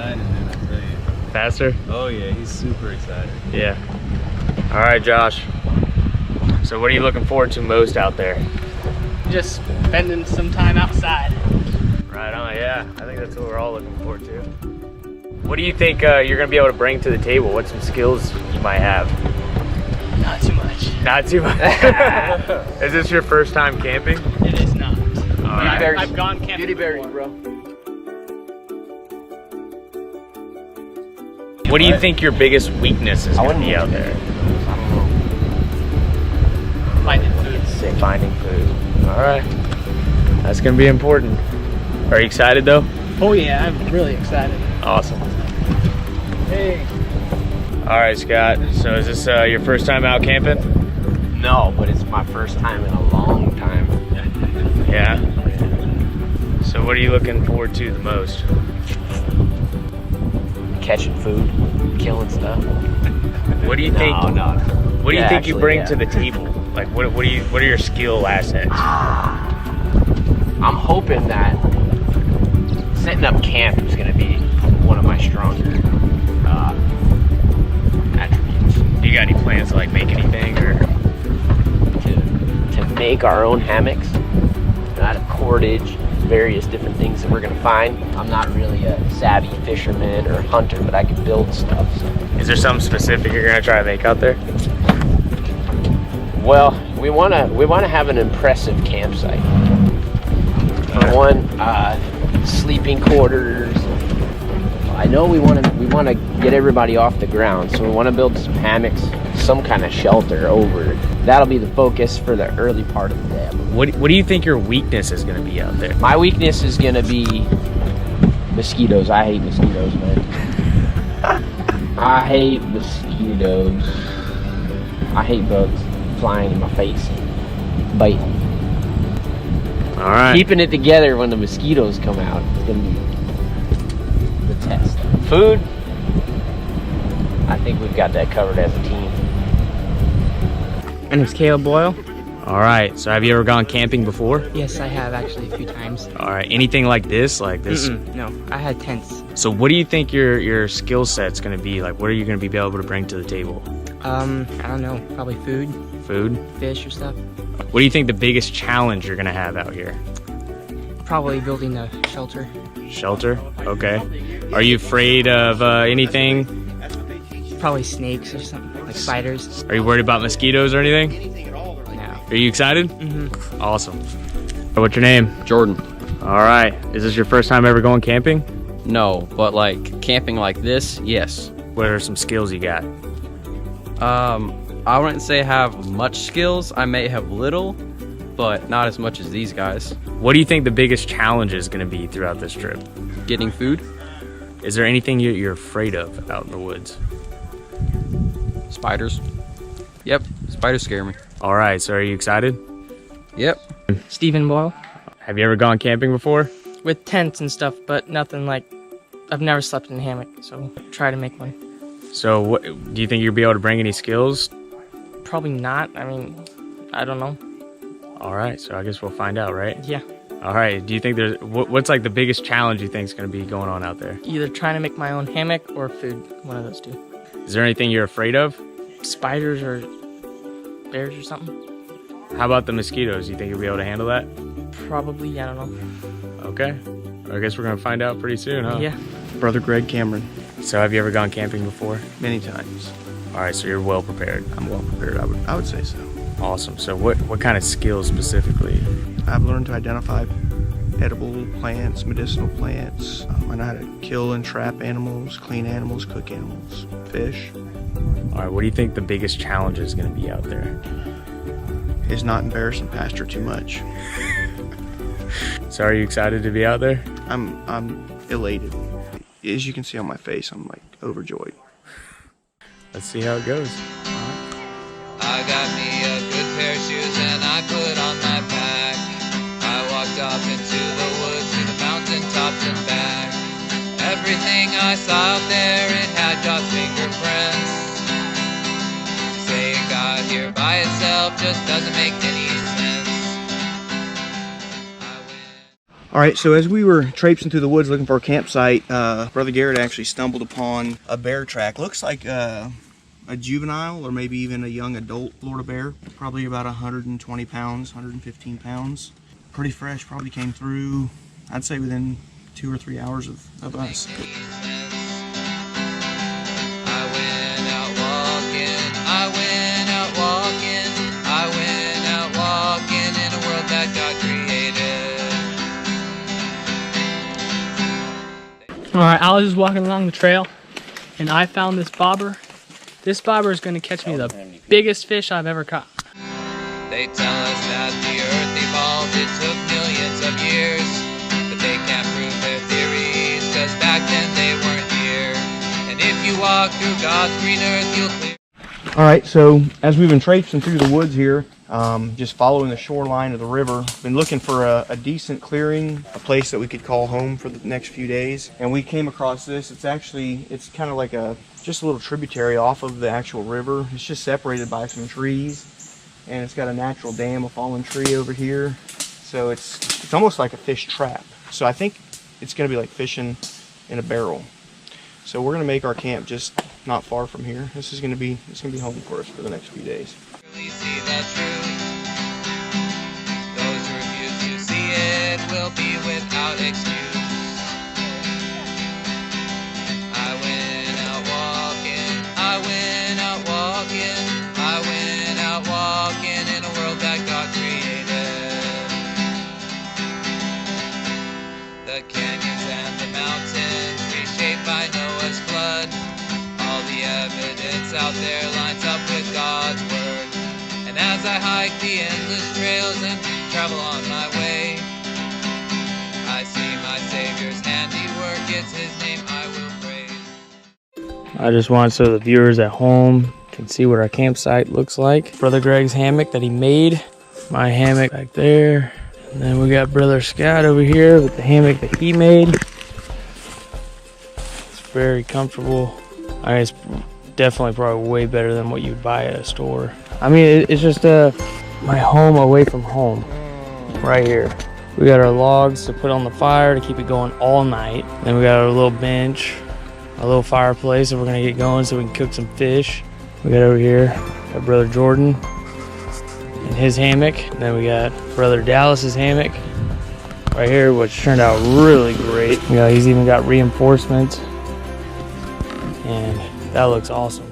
excited, man, I tell you. Faster? Oh yeah, he's super excited. Yeah. All right, Josh. So what are you looking forward to most out there? Just spending some time outside. Right on, yeah. I think that's what we're all looking forward to. What do you think you're going to be able to bring to the table? What's some skills you might have? Not too much. Not too much. Is this your first time camping? It is not. All right. I've gone camping Beauty berries, before. bro. What do you think your biggest weakness is going to be out there? I don't know. Finding food. Finding food. All right. That's going to be important. Are you excited though? Oh yeah, I'm really excited. Awesome. Hey. All right, Scott. So is this your first time out camping? No, but it's my first time in a long time. Yeah. So what are you looking forward to the most? Catching food, killing stuff. What do you think? No. What do you Yeah, think you actually, bring yeah. to the table? Like, what are your skill assets? I'm hoping that setting up camp is going to be one of my stronger attributes. Do you got any plans to like make anything or? To make our own hammocks out of cordage, various different things that we're going to find. I'm not really a savvy fisherman or hunter, but I can build stuff. So. Is there something specific you're gonna try to make out there? Well, we want to have an impressive campsite. For one, sleeping quarters. I know we want to get everybody off the ground, so we want to build some hammocks, some kind of shelter over it. That'll be the focus for the early part of the day. What do you think your weakness is gonna be out there? My weakness is gonna be mosquitoes. I hate mosquitoes, man. I hate mosquitoes. I hate bugs flying in my face and biting. All right. Keeping it together when the mosquitoes come out is gonna be the test. Food, I think we've got that covered as a team. My name's Caleb Boyle. All right. So have you ever gone camping before? Yes, I have actually a few times. All right. Anything like this? No, I had tents. So what do you think your skill set's gonna be? Like, what are you gonna be able to bring to the table? I don't know, probably food, Food. fish or stuff. What do you think the biggest challenge you're gonna have out here? Probably building a shelter. Shelter. Okay. Are you afraid of anything? Probably snakes or something, like spiders. Are you worried about mosquitoes or anything? No. Are you excited? Mm-hmm. Awesome. What's your name? Jordan. All right. Is this your first time ever going camping? No, but like camping like this, yes. What are some skills you got? I wouldn't say I have much skills. I may have little, but not as much as these guys. What do you think the biggest challenge is going to be throughout this trip? Getting food, Is there anything you're afraid of out in the woods? spiders. Yep, spiders scare me. All right. So are you excited? Yep. Stephen Boyle. Have you ever gone camping before? With tents and stuff, but nothing like, I've never slept in a hammock, so try to make one. So what, do you think you'll be able to bring any skills? Probably not, I mean, I don't know. All right. So I guess we'll find out, right? Yeah, All right. Do you think what's like the biggest challenge you think is going to be going on out there? either trying to make my own hammock or food, one of those two. Is there anything you're afraid of? Spiders or bears or something? How about the mosquitoes? You think you'll be able to handle that? Probably, I don't know. Okay. I guess we're going to find out pretty soon, huh? Yeah. Brother Greg Cameron, So have you ever gone camping before? many times. All right. So you're well prepared. I'm well prepared. I would say so. Awesome. So what kind of skills specifically? I've learned to identify edible plants, medicinal plants. I know how to kill and trap animals, clean animals, cook animals, fish. All right. What do you think the biggest challenge is going to be out there? Is not embarrassing pastor too much. So are you excited to be out there? I'm elated. As you can see on my face, I'm like overjoyed. Let's see how it goes. I got me a good pair of shoes and I put on my pack. I walked off into the woods to the mountain tops and back. Everything I saw out there, it had God's fingerprints. To say it got here by itself just doesn't make any sense. All right, so as we were traipsing through the woods looking for a campsite, Brother Garrett actually stumbled upon a bear track. Looks like a juvenile or maybe even a young adult Florida bear, probably about 120 pounds, 115 pounds. Pretty fresh, probably came through, I'd say within 2 or 3 hours of us. I went out walking, I went out walking, I went out walking in a world that God created. Alright, I was just walking along the trail and I found this bobber. This bobber is going to catch me the biggest fish I've ever caught. They tell us that the earth evolved, it took millions of years, but they can't prove their theories, cause back then they weren't here. And if you walk through God's green earth, you'll clear. All right, so as we've been traipsing through the woods here, just following the shoreline of the river, been looking for a decent clearing, a place that we could call home for the next few days. And we came across this. It's kind of like just a little tributary off of the actual river. It's just separated by some trees, and it's got a natural dam, a fallen tree over here. So it's almost like a fish trap. So I think it's gonna be like fishing in a barrel. So we're gonna make our camp just not far from here. It's gonna be home for us for the next few days. Really see the truth. Those who refuse to see it will be without excuse. I went out walking, I went out walking, I went out walking in a world that God created. The canyons and the mountains reshaped by Noah's flood. All the evidence out there lines up with God's word. And as I hike the endless trails and travel on my way, I see my Savior's handiwork, it's His name I will praise. I just want so the viewers at home can see what our campsite looks like. Brother Greg's hammock that he made. My hammock back there. And then we got Brother Scott over here with the hammock that he made. It's very comfortable. I mean, it's definitely probably way better than what you'd buy at a store. I mean, it's just my home away from home right here. We got our logs to put on the fire to keep it going all night. Then we got our little bench, a little fireplace that we're gonna get going so we can cook some fish. We got over here, got Brother Jordan and his hammock. And then we got Brother Dallas's hammock right here, which turned out really great. You know, he's even got reinforcements, and that looks awesome.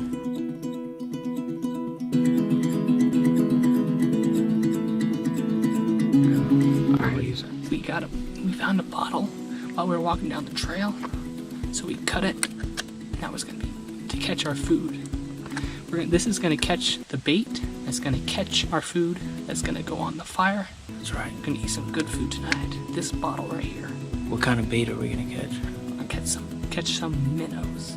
We found a bottle while we were walking down the trail, so we cut it. That was gonna be to catch our food. This is gonna catch the bait. That's gonna catch our food. That's gonna go on the fire. That's right. We're gonna eat some good food tonight. This bottle right here. What kind of bait are we gonna catch? I'll catch some minnows.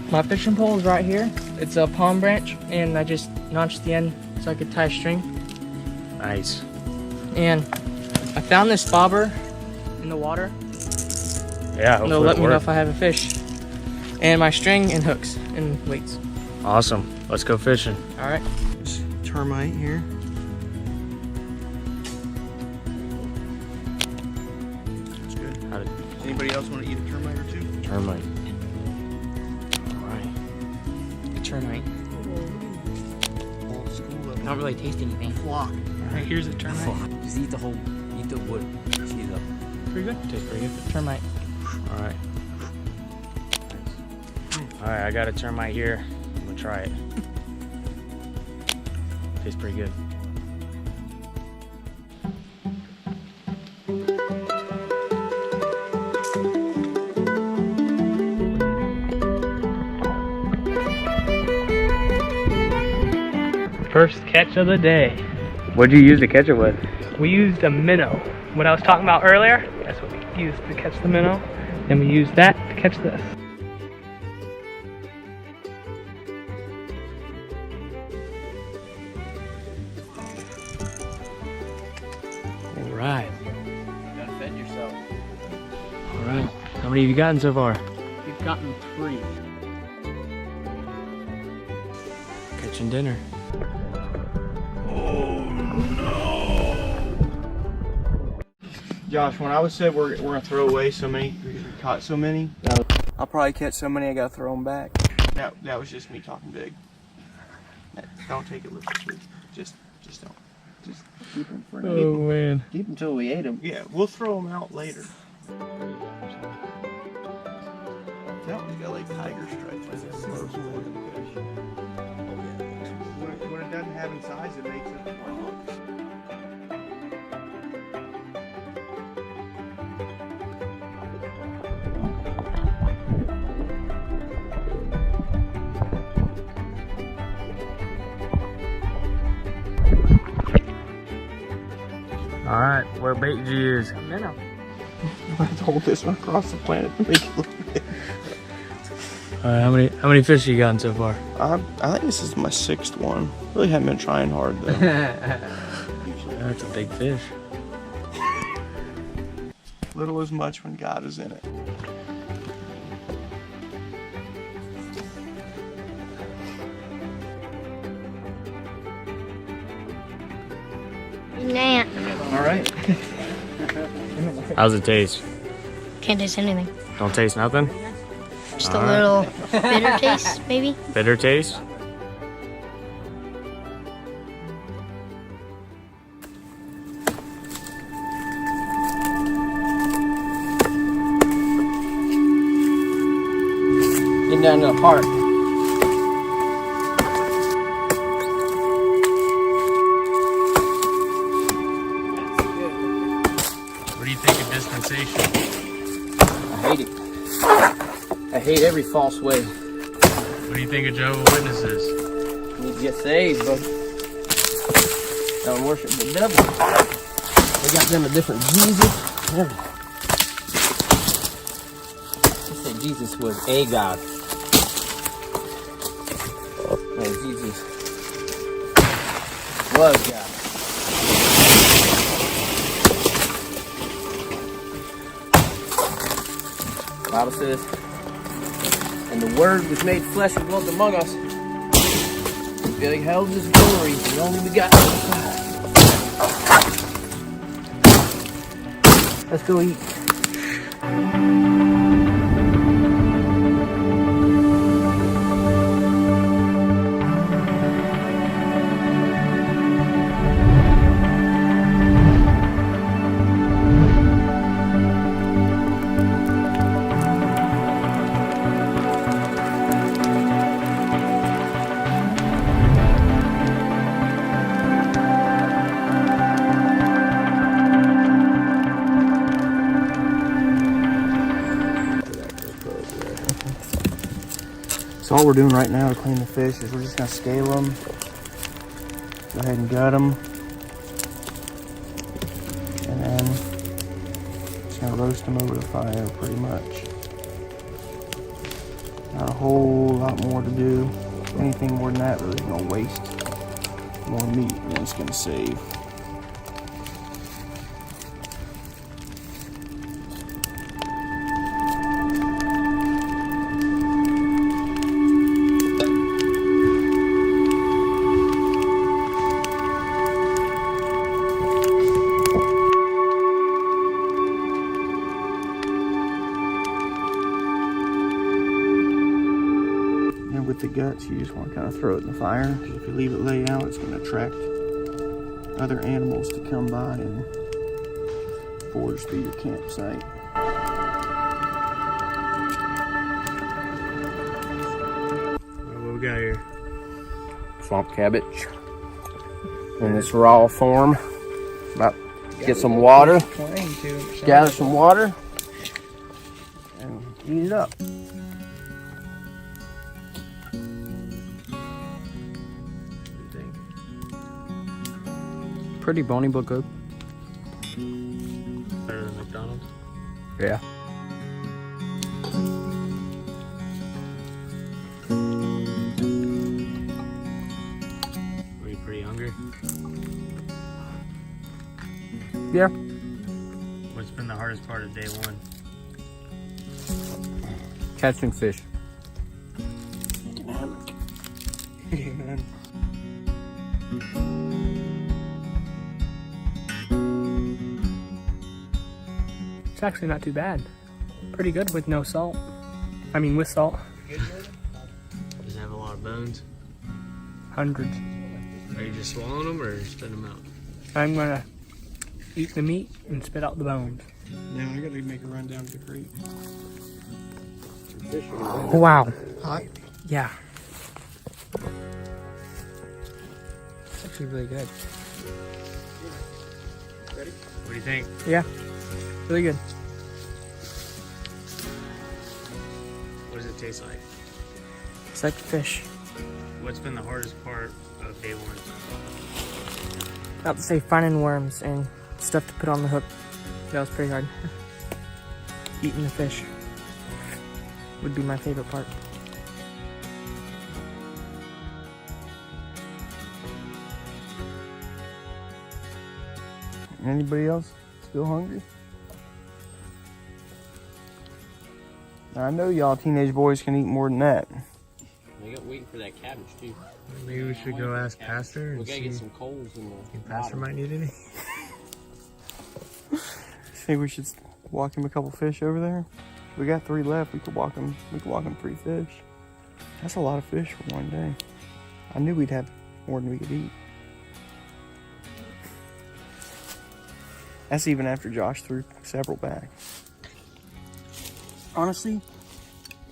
My fishing pole is right here. It's a palm branch, and I just notched the end so I could tie string. Nice. And I found this bobber in the water. Yeah, They'll let me know if I have a fish. And my string and hooks and weights. Awesome. Let's go fishing. All right. There's termite here. That's good. Anybody else want to eat a termite or two? Termite. Termite. Old school of Don't really taste anything. flock. All right, here's a termite. Just eat the wood. Just eat it up. Pretty good. Tastes pretty good. Termite. All right. All right, I got a termite here. I'm gonna try it. Tastes pretty good. First catch of the day. What'd you use to catch it with? We used a minnow. What I was talking about earlier, that's what we used to catch the minnow. And we used that to catch this. All right. You gotta fend yourself. All right. many have you gotten so far? We've gotten 3. Catching dinner. Josh, when I was said we're gonna throw away so many, we caught so many, I'll probably catch so many I gotta throw them back. that was just me talking big. Don't take it literally. Just don't. Just keep them for now. Oh man. Keep them till we ate them. Yeah, we'll throw them out later. That one's got like tiger stripes like that. When it doesn't have in size, it makes it wrong. All right, what bait did you use? Minnow. I have to hold this one across the planet to make it look big. All right, how many fish you gotten so far? I think this is my 6th one. Really haven't been trying hard though. That's a big fish. Little as much when God is in it. Nah, All right. How's it taste? can't taste anything. Don't taste nothing? Just a little bitter taste, maybe. Bitter taste? Getting down to the park. What do you think of dispensation? I hate it. I hate every false way. What do you think of Jehovah's Witnesses? You need to get saved, bro. Don't worship the devil. They got them a different Jesus. Everything. They said Jesus was a God. No, Jesus was God. The Bible says, and the Word was made flesh and dwelt among us. We beheld His glory, the only begotten Son. Let's go eat. So all we're doing right now to clean the fish is we're just gonna scale them, go ahead and gut them, and then just gonna roast them over the fire pretty much. Not a whole lot more to do. Anything more than that really is gonna waste more meat than it's gonna save. With the guts, you just want to kind of throw it in the fire, because if you leave it lay out, it's going to attract other animals to come by and forage through your campsite. What we got here? Swamp cabbage in this raw form. About get some water, gather some water, and eat it up. Pretty bony but good. Better than McDonald's? Yeah. Were you pretty hungry? Yeah. What's been the hardest part of day one? catching fish. Amen. It's actually not too bad. Pretty good with no salt. I mean, with salt. Does it have a lot of bones? Hundreds. Are you just swallowing them or spitting them out? I'm gonna eat the meat and spit out the bones. Now I gotta make a run down to the creek. Wow. Hot? Yeah. It's actually really good. What do you think? Yeah. Really good. What does it taste like? It's like fish. What's been the hardest part of day one? About to say finding worms and stuff to put on the hook. That was pretty hard. Eating the fish would be my favorite part. Anybody else still hungry? Now, I know y'all teenage boys can eat more than that. We got waiting for that cabbage too. Maybe we should go ask Pastor We and gotta see get some coals in the if Pastor might need any. Think we should walk him a couple fish over there? We got 3 left. We could walk him 3 fish. That's a lot of fish for one day. I knew we'd have more than we could eat. That's even after Josh threw several back. Honestly,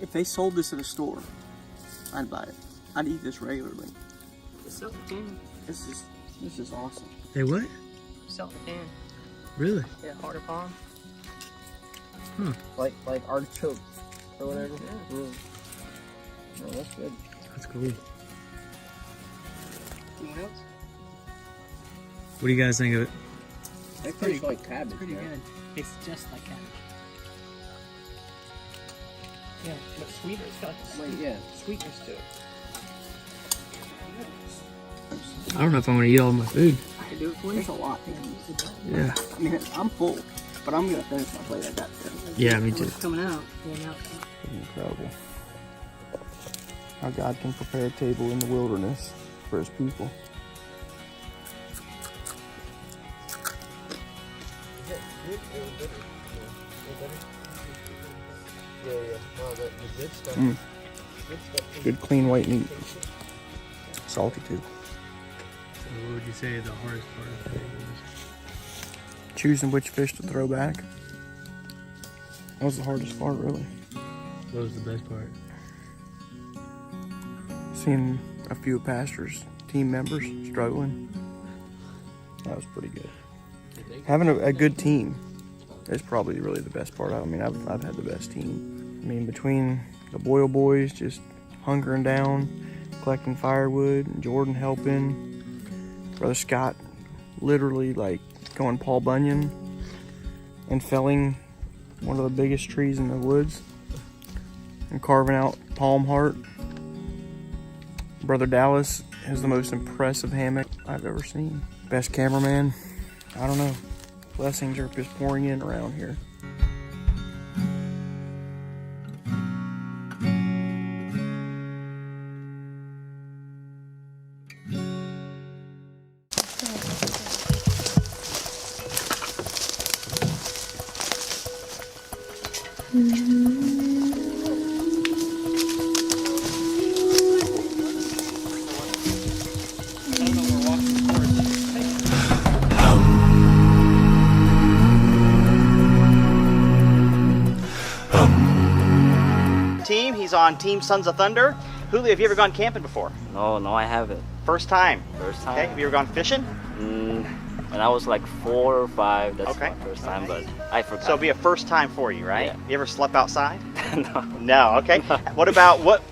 if they sold this at a store, I'd buy it. I'd eat this regularly. Salt can. This is awesome. Hey, what? Salt can. Really? Yeah, harder palm. Like artichoke or whatever. Yeah. Oh, that's good. That's cool. Anyone else? What do you guys think of it? It tastes like cabbage. Pretty right? good. It's just like cabbage. Yeah, but sweeter. It's got sweetness to it. I don't know if I'm gonna eat all my food. I can do it for you. It's a lot. Yeah. I mean, I'm full, but I'm gonna finish my plate. I got this. Yeah, me too. It's coming out. Incredible. How God can prepare a table in the wilderness for his people. Good clean white meat. Salty too. So what would you say the hardest part of the day was? Choosing which fish to throw back. That was the hardest part, really. What was the best part? Seeing a few of Pastor's team members struggling. That was pretty good. Having a good team is probably really the best part. I mean, I've had the best team. I mean, between the Boyle boys just hunkering down, collecting firewood, and Jordan helping, Brother Scott literally like going Paul Bunyan and felling one of the biggest trees in the woods and carving out palm heart. Brother Dallas has the most impressive hammock I've ever seen. Best cameraman, I don't know. Blessings are just pouring in around here. Team, he's on Team Sons of Thunder. Julio, have you ever gone camping before? No, I haven't. First time? First time. Okay, have you ever gone fishing? When I was like 4 or 5, that's Okay. my first time, but I forgot. So it'll be a first time for you, right? Yeah. You ever slept outside? No. No, okay. What about, what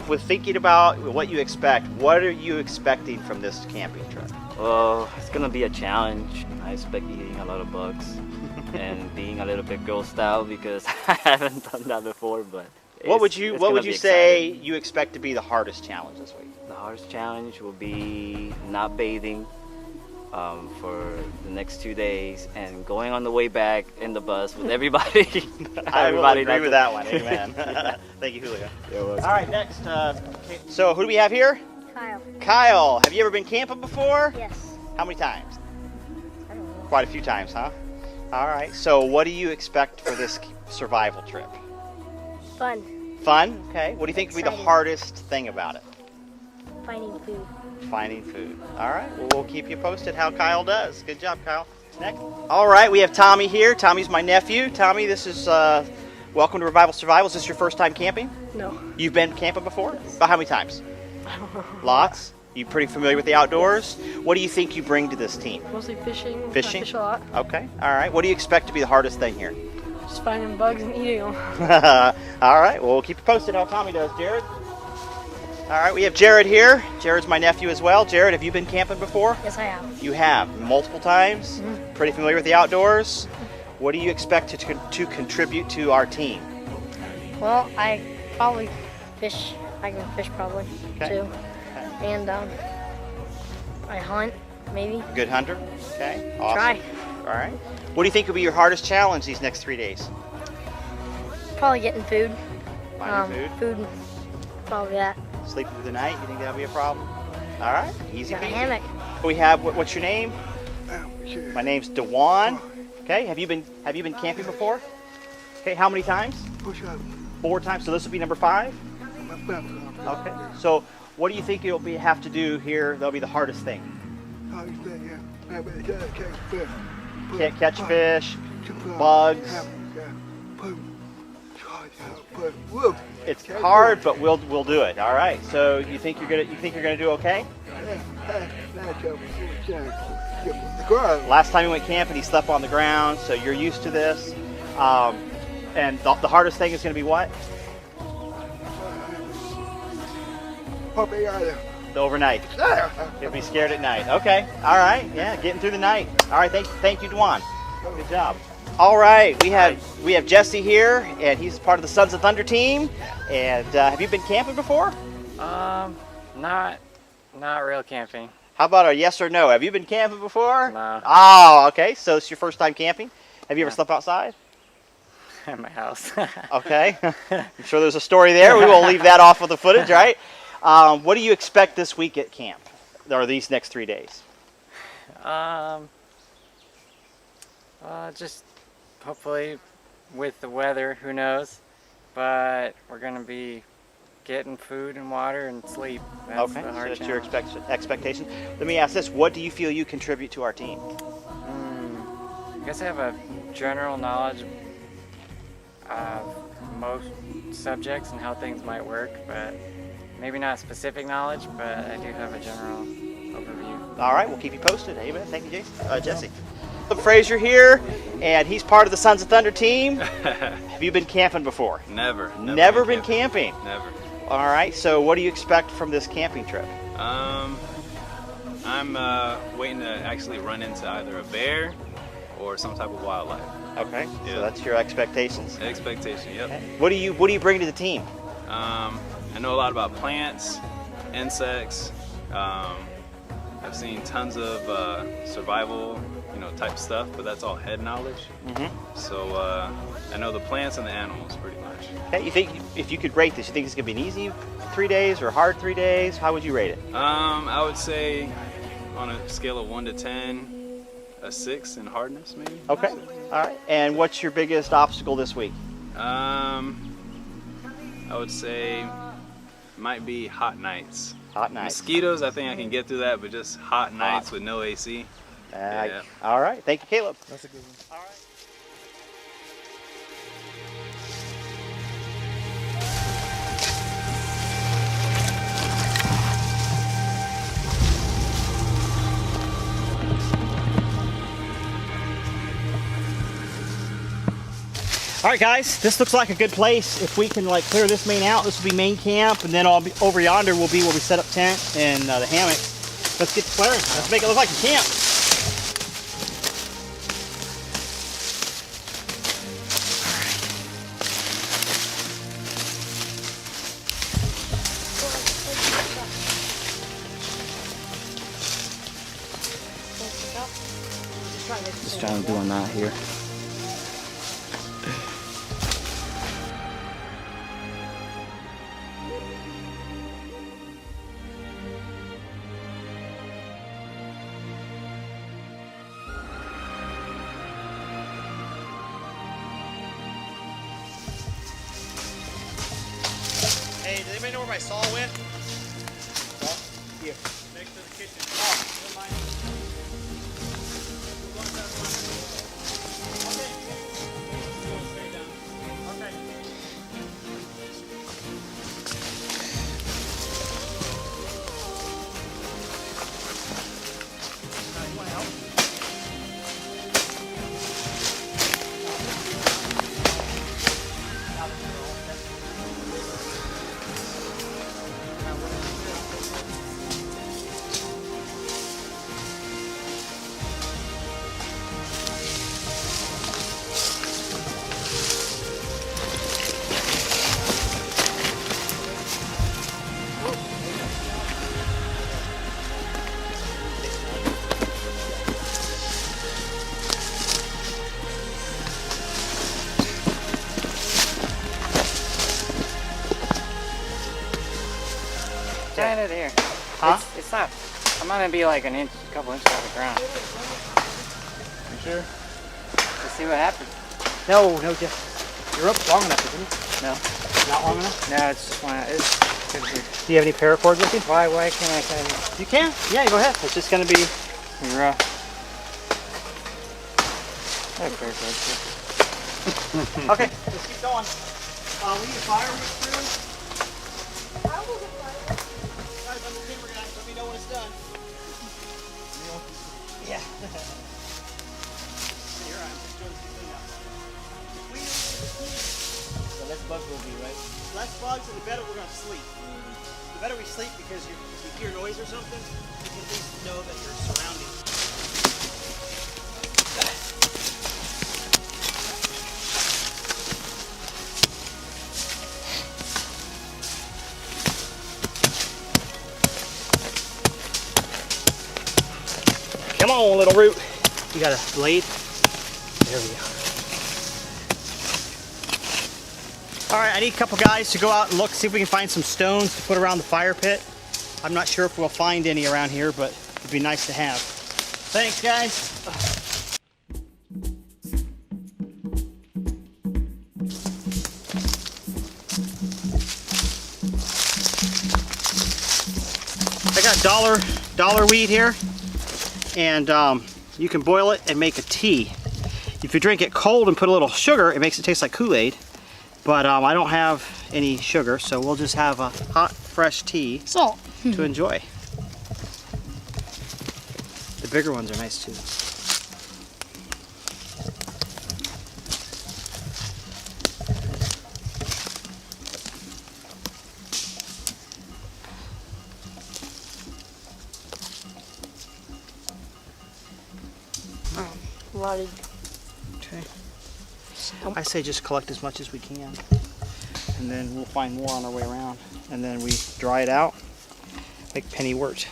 with thinking about what you expect, what are you expecting from this camping trip? Well, it's gonna be a challenge. I expect eating a lot of bugs and being a little bit girl style because I haven't done that before, but What would you say you expect to be the hardest challenge this week? The hardest challenge will be not bathing for the next 2 days, and going on the way back in the bus with everybody. I will Everybody agree with that one. Amen. Thank you, Julio. All right, next. So who do we have here? Kyle. Kyle. Have you ever been camping before? Yes. How many times? I don't know. Quite a few times, huh? All right. So what do you expect for this survival trip? Fun. Fun? Okay. What do you think would be the Exciting. hardest thing about it? Finding food. Finding food. All right. Well, we'll keep you posted how Kyle does. Good job, Kyle. Next. All right. We have Tommy here. Tommy's my nephew. Tommy, this is welcome to Revival Survival. Is this your first time camping? No. You've been camping before? About how many times? Lots. You pretty familiar with the outdoors? What do you think you bring to this team? Mostly fishing. Fishing? I fish a lot. Okay. All right. What do you expect to be the hardest thing here? Just finding bugs and eating them. All right. Well, we'll keep you posted how Tommy does. Jared? All right. We have Jared here. Jared's my nephew as well. Jared, have you been camping before? Yes, I have. You have. Multiple times? Mm-hmm. Pretty familiar with the outdoors? What do you expect to contribute to our team? Well, I probably fish. I can fish probably Okay. too. And I hunt maybe. Good hunter? Okay. Awesome. Try. All right. What do you think will be your hardest challenge these next 3 days? Probably getting food. Finding food? Food. Probably that. Sleeping through the night? You think that'll be a problem? All right. Easy Got a peasy. hammock. We have what's your name? My name's Dewan. Okay. Have you been camping before? Okay. How many times? 4 times. So this will be number 5. Okay. So what do you think you'll have to do here? That'll be the hardest thing. Can't catch fish, bugs. It's hard, but we'll do it. All right. So you think you're gonna do okay? Last time he went camping, he slept on the ground, so you're used to this. And the hardest thing is gonna be what? The overnight. You'll be scared at night. Okay. All right. Yeah. Getting through the night. All right. Thank you, Dwan. Good job. All right. We have Jesse here, and he's part of the Sons of Thunder team. And have you been camping before? Not real camping. How about a yes or no? Have you been camping before? No. Oh, okay. So it's your first time camping. Have you ever slept outside? At my house. Okay. I'm sure there's a story there. We will leave that off of the footage, right? What do you expect this week at camp, or these next 3 days? Just hopefully with the weather, who knows? But we're gonna be getting food and water and sleep. That's Okay, the so hard that's your challenge. expectation. Let me ask this: what do you feel you contribute to our team? I guess I have a general knowledge of most subjects and how things might work, but maybe not specific knowledge, but I do have a general overview. All right, we'll keep you posted. Amen. Thank you, Jesse. Fraser here, and he's part of the Sons of Thunder team. Have you been camping before? Never been camping. Never. All right. So, what do you expect from this camping trip? I'm waiting to actually run into either a bear or some type of wildlife. Okay. Yeah. So that's your expectations. Expectation. Yep. Okay. What do you bring to the team? I know a lot about plants, insects. I've seen tons of survival, type stuff, but that's all head knowledge. So I know the plants and the animals pretty much. Okay. You think if you could rate this, you think it's gonna be an easy 3 days or hard 3 days? How would you rate it? I would say on a scale of 1 to 10, a 6 in hardness, maybe. Okay. All right. And what's your biggest obstacle this week? I would say might be hot nights. Hot nights. Mosquitoes, I think I can get through that, but just hot nights with no AC. Yeah. All right. Thank you, Caleb. That's a good one. All right. All right, guys, this looks like a good place. If we can clear this main out, this will be main camp, and then over yonder will be where we set up tent and the hammock. Let's get to clearing. Let's make it look like a camp. Just trying to do a knot here. Hey, does anybody know where my saw went? Here. Next to the kitchen. Oh, never mind. Trying it here. Huh? It's not. I'm gonna be like a couple inches off the ground. You sure? Let's see what happens. No, just you're up long enough, isn't it? No. Not long enough? No, it's just one. It's good here. Do you have any paracord with you? Why can't I kind of? You can? Yeah, go ahead. It's just gonna be rough. I have paracord. Okay, let's keep going. We need a firewood crew. I will get fire. Guys, I'm the timber guy. Let me know when it's done. Yeah. You're right. Just doing some cleanup. So less bugs will be, right? Less bugs and the better we're gonna sleep. The better we sleep because if you hear noise or something, you can at least know that your surroundings. Come on, little root. You got a blade? There we go. All right, I need a couple guys to go out and look, see if we can find some stones to put around the fire pit. I'm not sure if we'll find any around here, but it'd be nice to have. Thanks, guys. I got dollar weed here, and you can boil it and make a tea. If you drink it cold and put a little sugar, it makes it taste like Kool-Aid. But I don't have any sugar, so we'll just have a hot, fresh tea to enjoy. The bigger ones are nice too. Okay. I say just collect as much as we can, and then we'll find more on our way around, and then we dry it out, make penny wort.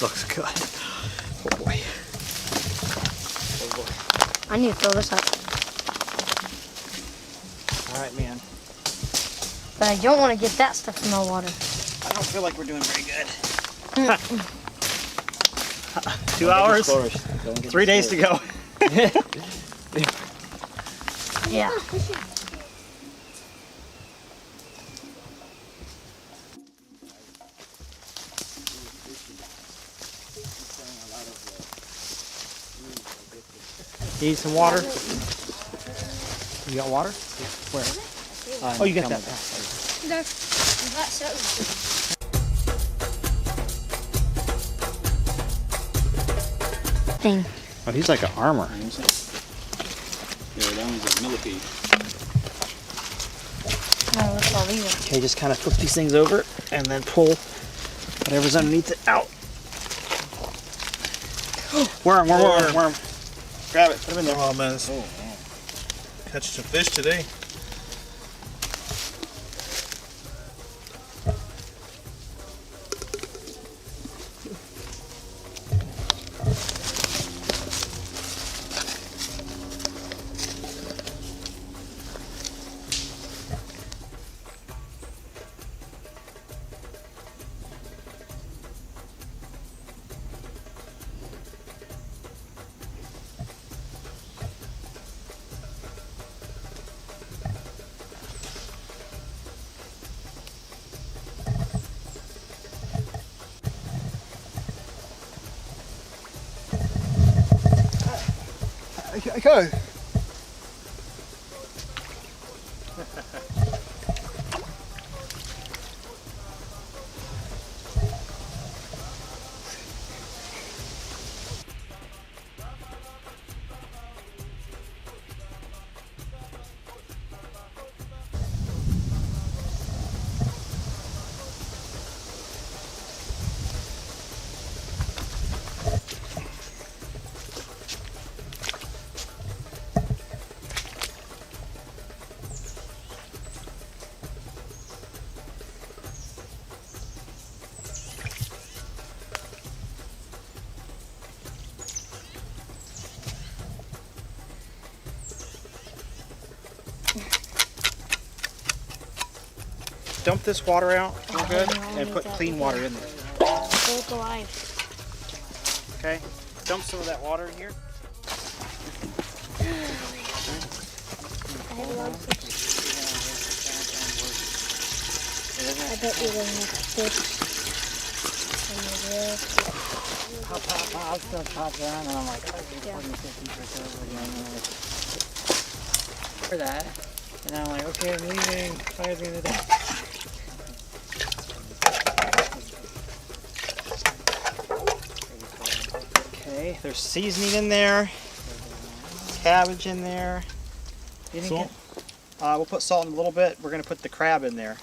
Looks good. Oh boy. Oh boy. I need to fill this up. All right, man. But I don't want to get that stuff in my water. I don't feel like we're doing very good. 2 hours, 3 days to go. Yeah. Need some water? You got water? Where? Oh, you got that. Thing. Oh, he's like an armor. Yeah, that one's a millipede. No, that's all these are. Okay, just kind of flip these things over and then pull whatever's underneath it out. Worm. Grab it, put him in there. Oh man, catch some fish today. Go. Dump this water out real good and put clean water in there. Both alive. Okay? Dump some of that water in here. I bet you're going to have fish. I'll still pop down, and I'm like, oh, Yeah. for that. And I'm like, okay, I'm leaving. Fire's gonna die. Okay, there's seasoning in there, cabbage in there. Salt. We'll put salt in a little bit. We're gonna put the crab in there.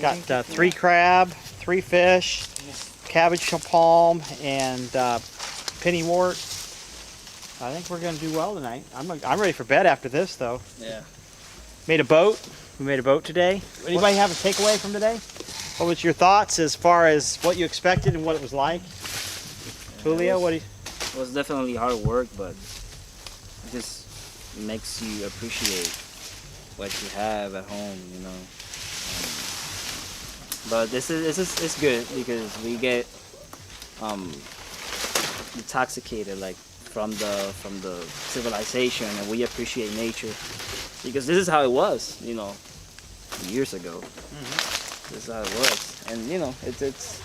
Got 3 crab, 3 fish, cabbage palm, and pennywort. I think we're gonna do well tonight. I'm ready for bed after this, though. Yeah. Made a boat. We made a boat today. Anybody have a takeaway from today? What was your thoughts as far as what you expected and what it was like? Julio, what do you? It was definitely hard work, but it just makes you appreciate what you have at home, you know. But this is it's good because we get intoxicated like from the civilization, and we appreciate nature because this is how it was, you know, years ago. This is how it was, and you know, it's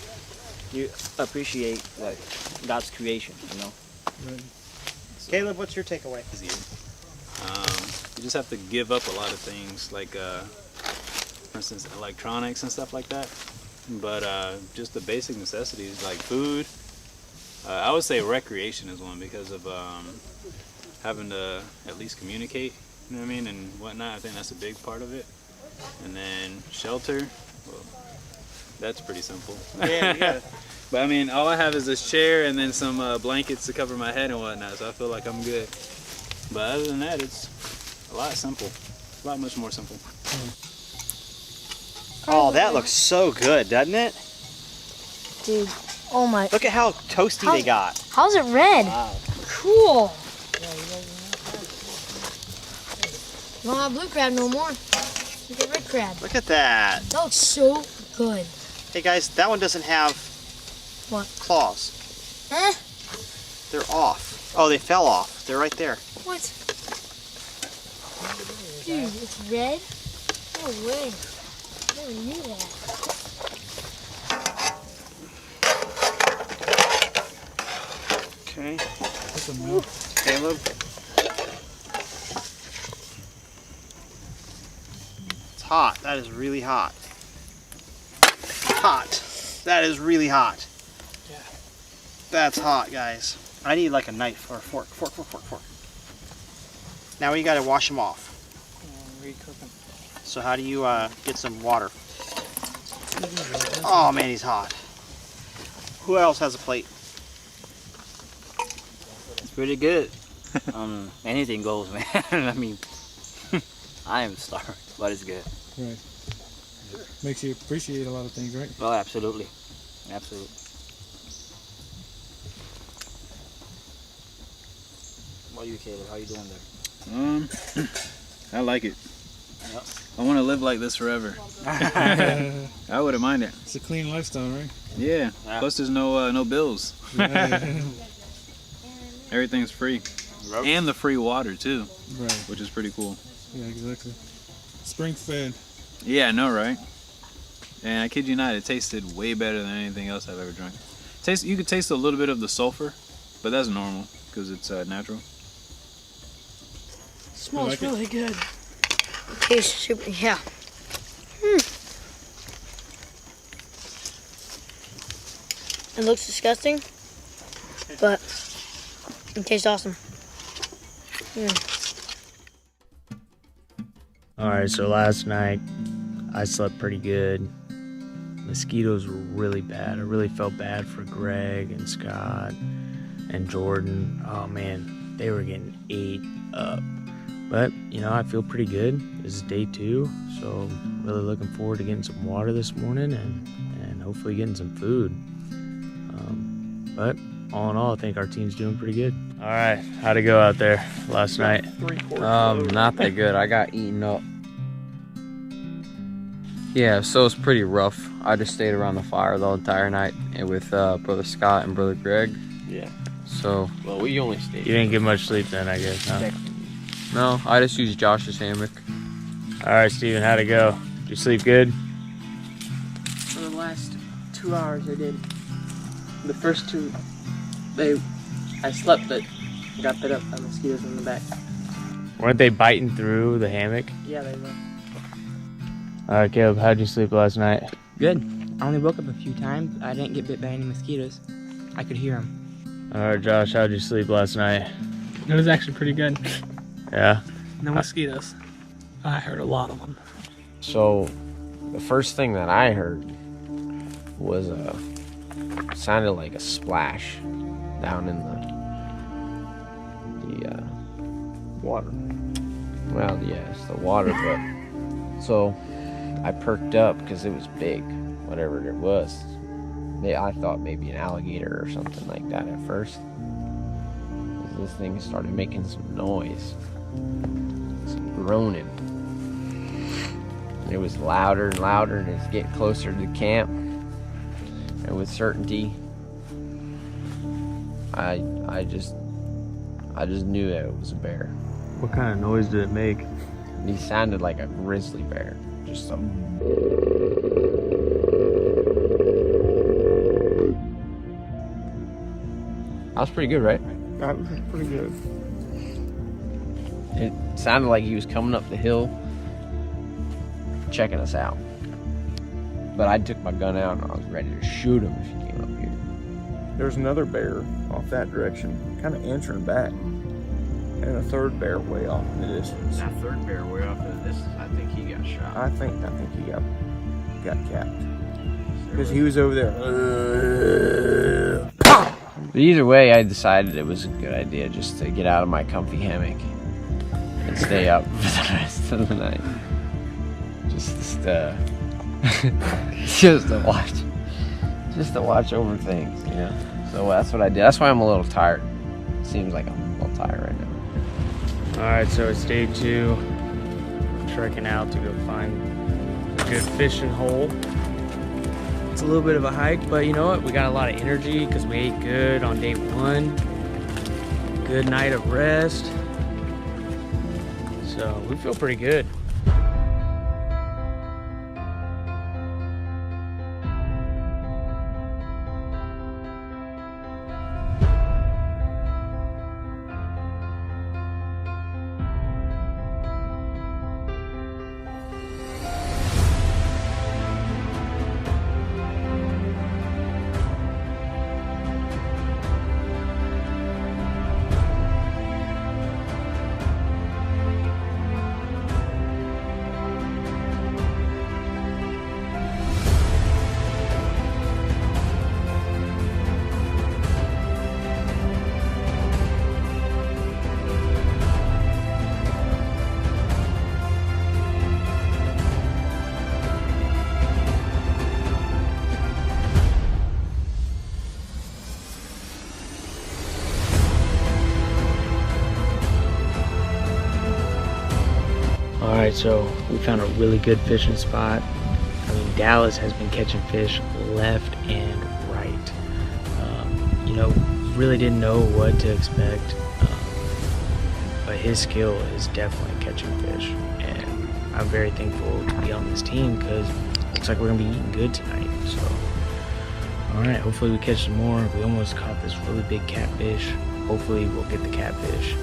you appreciate like God's creation, you know. Caleb, what's your takeaway? You just have to give up a lot of things, like for instance, electronics and stuff like that. But just the basic necessities like food. I would say recreation is one because of having to at least communicate, you know what I mean, and whatnot. I think that's a big part of it. And then shelter, well, that's pretty simple. Yeah. But I mean, all I have is this chair and then some blankets to cover my head and whatnot, so I feel like I'm good. But other than that, it's a lot simple. A lot much more simple. Oh, that looks so good, doesn't it? Dude, oh my. Look at how toasty they got. How's it red? Wow. Cool. You don't have blue crab no more. You get red crab. Look at that. That looks so good. Hey guys, that one doesn't have What? claws. Huh? They're off. Oh, they fell off. They're right there. What? Dude, it's red? No way. I never knew that. Okay. Caleb. It's hot. That is really hot. Hot. That is really hot. Yeah. That's hot, guys. I need like a knife or a fork. Fork. Now we gotta wash them off. Recook them. So how do you get some water? Oh man, he's hot. Who else has a plate? It's pretty good. Anything goes, man. I mean, I am starving, but it's good. Right. Makes you appreciate a lot of things, right? Oh, absolutely. Absolutely. What are you, Caleb? How you doing there? I like it. Yep. I want to live like this forever. I wouldn't mind it. It's a clean lifestyle, right? Yeah. Plus, there's no bills. Right. Everything's free, and the free water too, Right. which is pretty cool. Yeah, exactly. Spring fed. Yeah, I know, right? And I kid you not, it tasted way better than anything else I've ever drank. You could taste a little bit of the sulfur, but that's normal because it's natural. smells like it? really good. It tastes super, yeah. It looks disgusting, but it tastes awesome. All right, so last night I slept pretty good. Mosquitoes were really bad. I really felt bad for Greg and Scott and Jordan. Oh man, they were getting ate up. But, you know, I feel pretty good. This is day 2, so I'm really looking forward to getting some water this morning and hopefully getting some food. But all in all, I think our team's doing pretty good. All right, how'd it go out there last night? Not that good. I got eaten up. Yeah, so it's pretty rough. I just stayed around the fire the entire night and with Brother Scott and Brother Greg. Yeah. So, Well, we only stayed. You didn't get much sleep then, I guess, huh? no, I just used Josh's hammock. All right, Steven, how'd it go? Did you sleep good? For the last 2 hours, I did. The first 2, I slept, but got bit up by mosquitoes in the back. Weren't they biting through the hammock? Yeah, they were. All right, Caleb, how'd you sleep last night? Good. I only woke up a few times. I didn't get bit by any mosquitoes. I could hear them. All right, Josh, how'd you sleep last night? It was actually pretty good. Yeah? No mosquitoes. I heard a lot of them. So, the first thing that I heard was sounded like a splash down in the Water. well, yeah, it's the water, but so I perked up because it was big, whatever it was. I thought maybe an alligator or something like that at first. This thing started making some noise, some groaning. And it was louder and louder, and it's getting closer to the camp. And with certainty, I just knew that it was a bear. What kind of noise did it make? And he sounded like a grizzly bear, just some. That was pretty good, right? That was pretty good. It sounded like he was coming up the hill, checking us out. But I took my gun out and I was ready to shoot him if he came up here. There's another bear off that direction, kind of answering back. And a third bear way off in the distance. That third bear way off in the distance, I think he got shot. I think he got capped. Because he was over there. But either way, I decided it was a good idea just to get out of my comfy hammock and stay up for the rest of the night. Just to watch over things, you know. So that's what I did. That's why I'm a little tired. Seems like I'm a little tired right now. All right, so it's day 2. Trekking out to go find a good fishing hole. It's a little bit of a hike, but you know what? We got a lot of energy because we ate good on day 1. Good night of rest. So we feel pretty good. Alright, so we found a really good fishing spot. I mean, Dallas has been catching fish left and right. You know, really didn't know what to expect, but his skill is definitely catching fish. And I'm very thankful to be on this team because it looks like we're going to be eating good tonight. So, alright, hopefully we catch some more. We almost caught this really big catfish. Hopefully we'll get the catfish.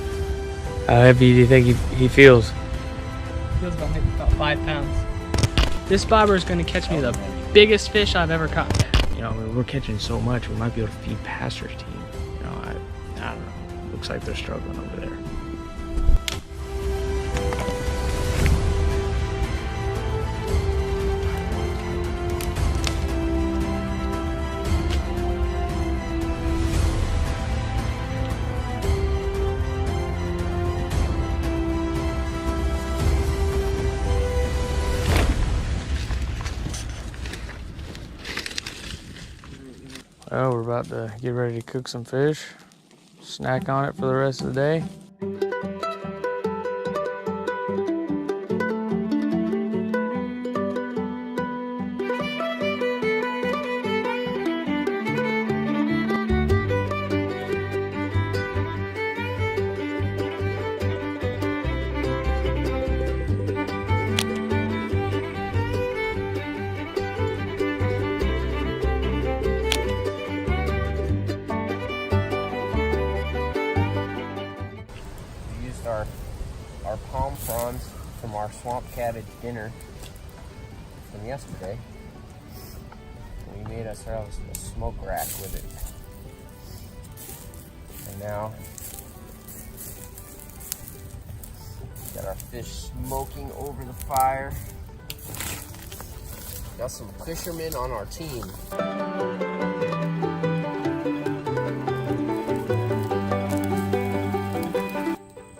How heavy do you think he feels? Feels about 5 pounds. This bobber is going to catch me the biggest fish I've ever caught. You know, we're catching so much, we might be able to feed Pastor's team. You know, I don't know. Looks like they're struggling over there. Well, we're about to get ready to cook some fish, snack on it for the rest of the day. Our palm fronds from our swamp cabbage dinner from yesterday. We made ourselves a smoke rack with it. And now got our fish smoking over the fire. Got some fishermen on our team.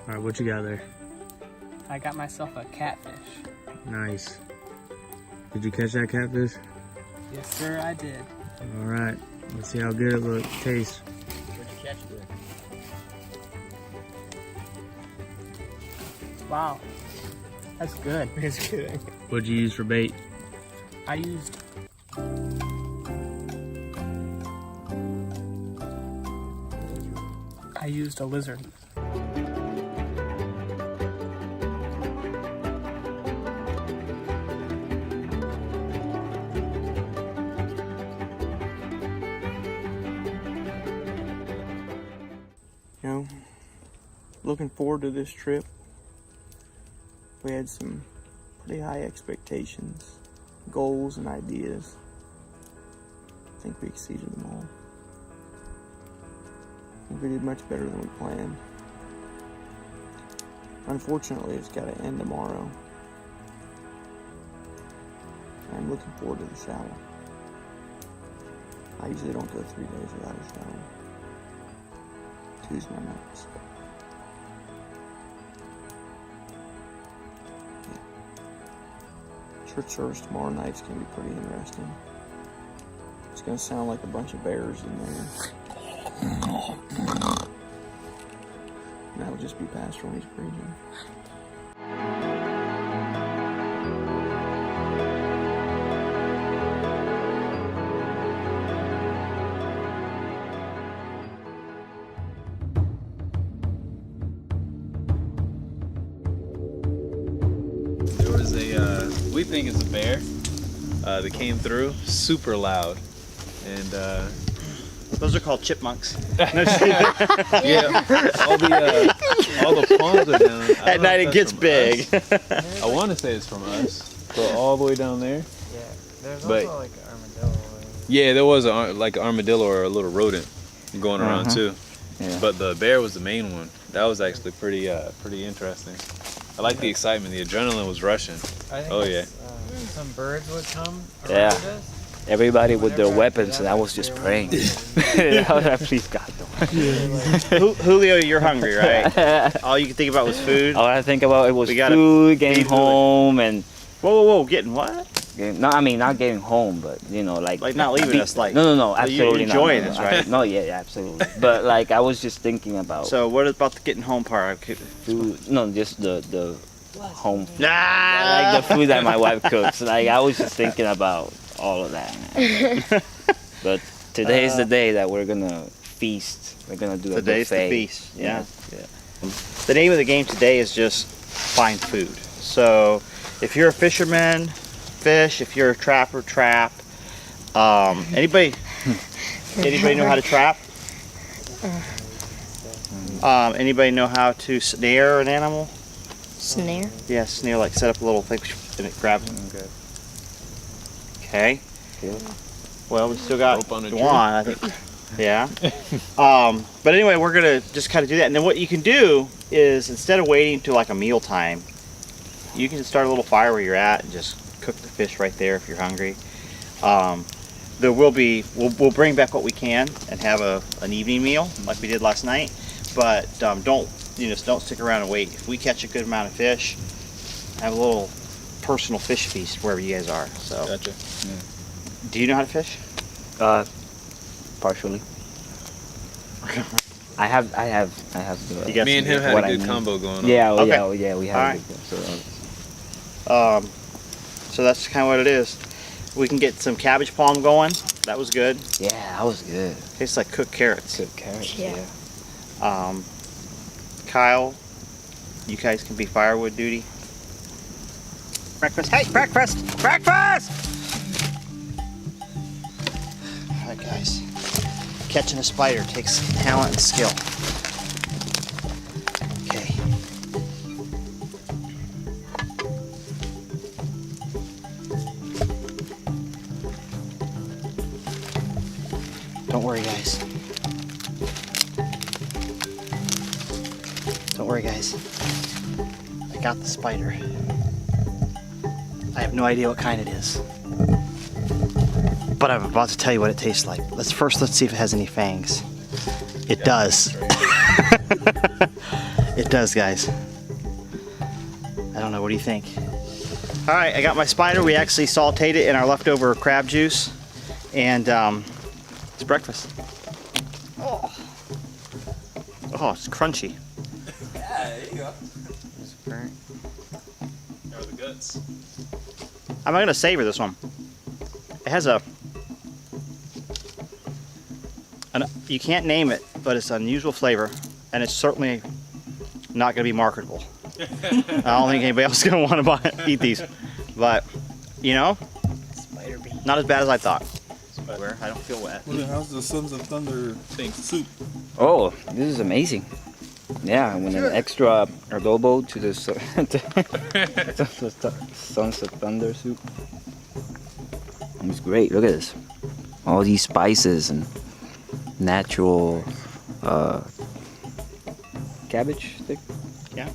All right, what you got there? I got myself a catfish. Nice. Did you catch that catfish? Yes, sir, I did. All right, let's see how good it tastes. What'd you catch it with? Wow, that's good. It's good. What'd you use for bait? I used a lizard. You know, looking forward to this trip. We had some pretty high expectations, goals, and ideas. I think we exceeded them all. I think we did much better than we planned. Unfortunately, it's got to end tomorrow. I'm looking forward to the shower. I usually don't go 3 days without a shower. 2's my max. Church service tomorrow night's gonna be pretty interesting. It's gonna sound like a bunch of bears in there. And that'll just be Pastor when he's preaching. There was we think it's a bear that came through, super loud, and those are called chipmunks. Yeah, all the palms are down. At night it gets big. I want to say it's from us, but all the way down there. Yeah, there's But- also like an armadillo. Yeah, there was like an armadillo or a little rodent going around too. Yeah. But the bear was the main one. That was actually pretty interesting. I like the excitement. The adrenaline was rushing. I think Oh yeah. Some birds would come around Yeah. us. Everybody with their weapons, and I was just praying. I was like, please God, don't. Julio, you're hungry, right? All you could think about was food. All I think about it was We gotta food, getting feed home, and Whoa, getting what? no, I mean not getting home, but you know, like not leaving us, like no, you're absolutely not. enjoying No, this, right? No, yeah, absolutely. But like I was just thinking about So what about the getting home part? food. No, just the home. Nah. Like the food that my wife cooks. Like I was just thinking about all of that, man. But today is the day that we're gonna feast. We're gonna do a Today's the buffet. feast. Yeah. Yeah. The name of the game today is just find food. So if you're a fisherman, fish. If you're a trapper, trap. Anybody know how to trap? Anybody know how to snare an animal? Snare? Yeah, snare, like set up a little thing and it grabs them. Okay. Well, we still got Rope on a Dwan, I think. Yeah. But anyway, we're gonna just kind of do that. And then what you can do is, instead of waiting till like a meal time, you can start a little fire where you're at and just cook the fish right there if you're hungry. There will be, we'll bring back what we can and have an evening meal like we did last night. But don't stick around and wait. If we catch a good amount of fish, have a little personal fish feast wherever you guys are. So. Gotcha. Yeah. Do you know how to fish? Partially. I have the. Me and him had a good combo going on. Yeah, okay. yeah, we have. Right. So that's kind of what it is. We can get some cabbage palm going. That was good. Yeah, that was good. Tastes like cooked carrots. Cooked carrots. Yeah. Kyle, you guys can be firewood duty. Breakfast. Hey, breakfast! Breakfast! All right, guys. Catching a spider takes talent and skill. Okay. Don't worry, guys. Don't worry, guys. I got the spider. I have no idea what kind it is. But I'm about to tell you what it tastes like. Let's see if it has any fangs. It does. It does, guys. I don't know, what do you think? All right, I got my spider. We actually sauteed it in our leftover crab juice. And it's breakfast. Oh, it's crunchy. Yeah, there you go. There are the guts. I'm gonna savor this one. It has you can't name it, but it's an unusual flavor, and it's certainly not gonna be marketable. I don't think anybody else is gonna want to eat these, but you know, not as bad as I thought. I don't feel wet. Well, how's the Sons of Thunder soup? Oh, this is amazing. Yeah, with an extra adobo to the Sons of Thunder soup. It's great. Look at this. All these spices and natural cabbage stick. Yeah.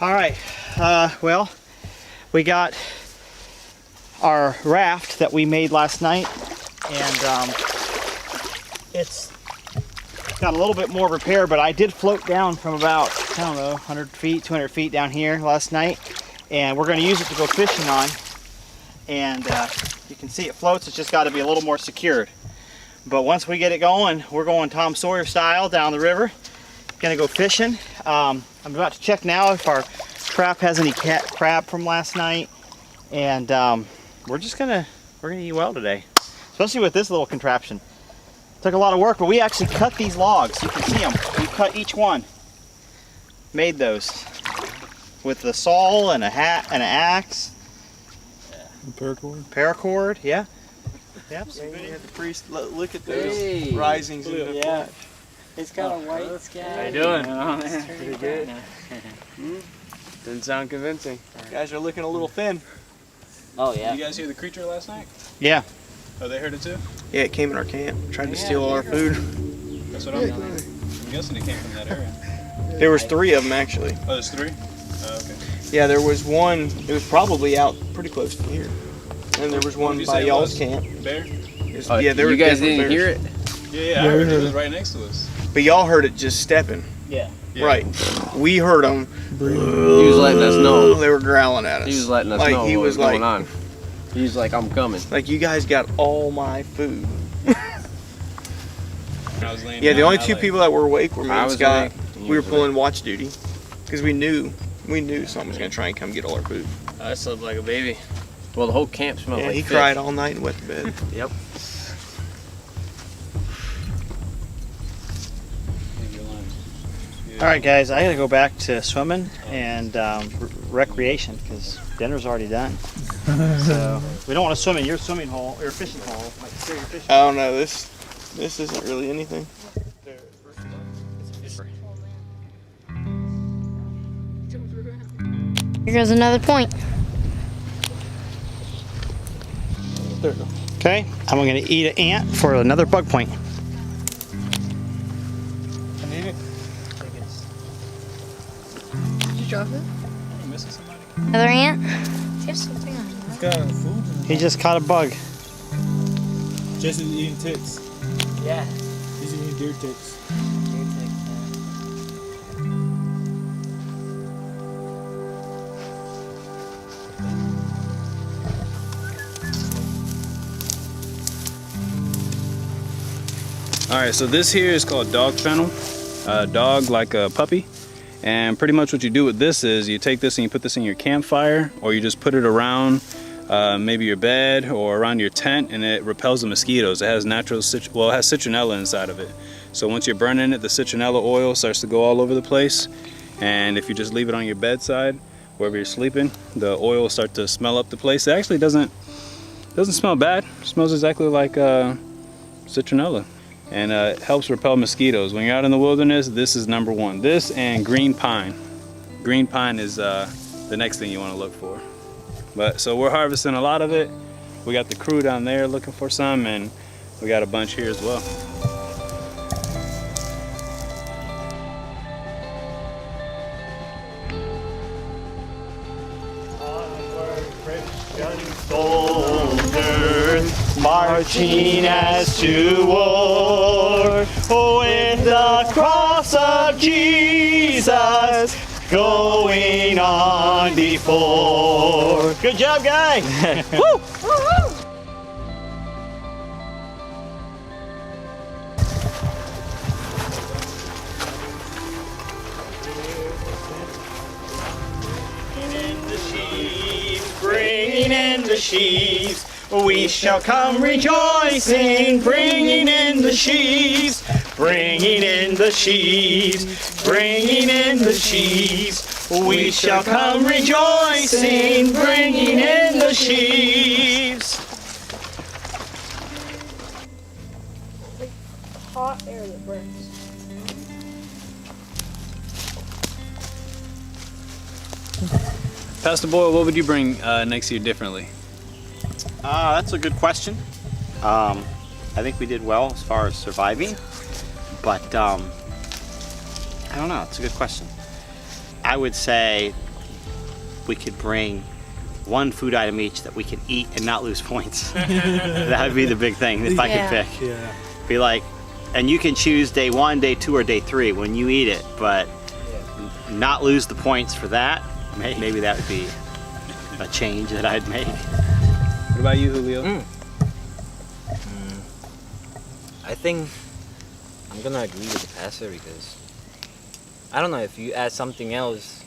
All right, well, we got our raft that we made last night, and it's got a little bit more repair, but I did float down from about, I don't know, 100 feet, 200 feet down here last night, and we're going to use it to go fishing on, and you can see it floats. It's just got to be a little more secured. But once we get it going, we're going Tom Sawyer style down the river. Gonna go fishing. I'm about to check now if our trap has any crab from last night, and we're gonna eat well today, especially with this little contraption. Took a lot of work, but we actually cut these logs. You can see them. We cut each one. Made those with the saw and a hat and an axe. Paracord. Paracord, yeah. Yep. So you have the priest look at those risings in the yeah. It's got a white sky. How you doing? Oh, pretty good. Didn't sound convincing. You guys are looking a little thin. Oh yeah. Did you guys hear the creature last night? Yeah. Oh, they heard it too? Yeah, it came in our camp. Tried to steal all our food. That's what I'm guessing it came from that area. There was 3 of them actually. Oh, there's 3? Oh, okay. Yeah, there was one. It was probably out pretty close to here. And there was one by y'all's camp. Bear? Yeah, there you were guys didn't bears. hear it? Yeah, I heard it. It was right next to us. But y'all heard it just stepping. Yeah. Right. We heard them. He was letting us know. They were growling at us. He was letting us like, know he what was going like, on. He was like, I'm coming. Like, you guys got all my food. I was laying Yeah, the down, only 2 people that were awake were me and Scott. We were awake. pulling watch duty because we knew someone was going to try and come get all our food. I slept like a baby. Well, the whole camp smelled Yeah, like he fish. cried all night and went to bed. Yep. All right, guys, I gotta go back to swimming and recreation because dinner's already done. So we don't want to swim in your swimming hole, your fishing hole. Like, say your fishing I don't know. This isn't really anything. Here goes another point. There we go. Okay, I'm gonna eat an ant for another bug point. I need it. Did you drop it? Another ant? Here's something on It's got food. He just caught a bug. Jesse's eating ticks. Yeah. He's eating deer ticks. All right, so this here is called dog fennel. Dog like a puppy. And pretty much what you do with this is you take this and you put this in your campfire, or you just put it around maybe your bed or around your tent, and it repels the mosquitoes. It has it has citronella inside of it. So once you're burning it, the citronella oil starts to go all over the place. And if you just leave it on your bedside, wherever you're sleeping, the oil will start to smell up the place. It actually doesn't smell bad. It smells exactly like citronella. And it helps repel mosquitoes. When you're out in the wilderness, this is number one. This and green pine. Green pine is the next thing you want to look for. But so we're harvesting a lot of it. We got the crew down there looking for some, and we got a bunch here as well. Soldiers marching as to war with the cross of Jesus going on before. Good job, guys. Woo! Bringing in the sheaves, we shall come rejoicing. Bringing in the sheaves, bringing in the sheaves, bringing in the sheaves. We shall come rejoicing. Bringing in the sheaves. Hot air that burns. Pastor Boyle, what would you bring next year differently? That's a good question. I think we did well as far as surviving, but I don't know. It's a good question. I would say we could bring one food item each that we can eat and not lose points. That would be the big thing if I could pick. Yeah. Be like, and you can choose day 1, day 2, or day 3 when you eat it, but not lose the points for that. Maybe that would be a change that I'd make. What about you, Julio? I think I'm gonna agree with the pastor because I don't know, if you add something else,